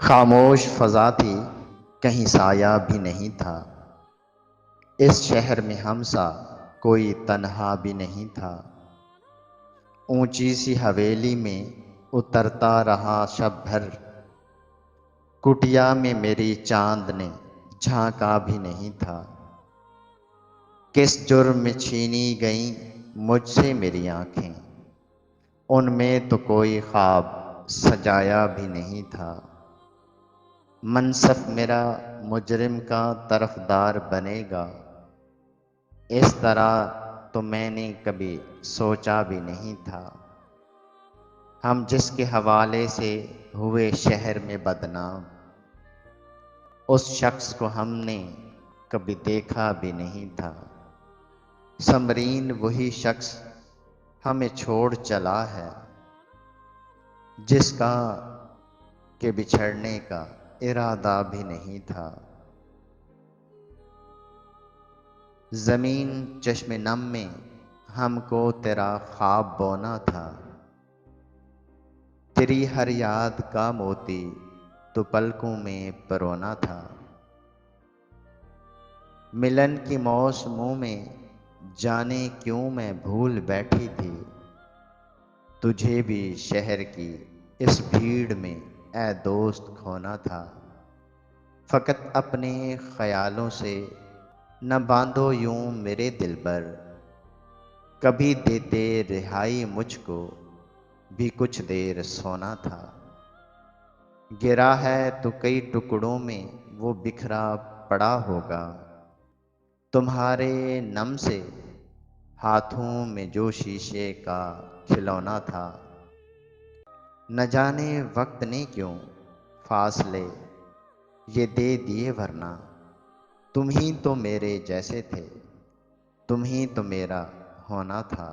खामोश फजा थी, कहीं साया भी नहीं था। इस शहर में हमसा कोई तन्हा भी नहीं था। ऊंची सी हवेली में उतरता रहा शब भर। कुटिया में मेरी चांद ने झांका भी नहीं था। किस जुर्म में छीनी गई मुझसे मेरी आंखें, उनमें तो कोई ख्वाब सजाया भी नहीं था। मनसब मेरा मुजरिम का तरफदार बनेगा, इस तरह तो मैंने कभी सोचा भी नहीं था। हम जिसके हवाले से हुए शहर में बदनाम, उस शख्स को हमने कभी देखा भी नहीं था। समरीन वही शख्स हमें छोड़ चला है, जिसका के बिछड़ने का इरादा भी नहीं था। ज़मीन चश्मे नम में हमको तेरा ख्वाब बोना था। तेरी हर याद का मोती तो पलकों में परोना था। मिलन की मौसमों में जाने क्यों मैं भूल बैठी थी। तुझे भी शहर की इस भीड़ में ए दोस्त खोना था। फ़कत अपने ख्यालों से न बांधो यूं मेरे दिल पर, कभी देते रिहाई मुझको भी कुछ देर सोना था। गिरा है तो कई टुकड़ों में वो बिखरा पड़ा होगा, तुम्हारे नम से हाथों में जो शीशे का खिलौना था। न जाने वक्त ने क्यों फासले ये दे दिए, वरना तुम ही तो मेरे जैसे थे, तुम ही तो मेरा होना था।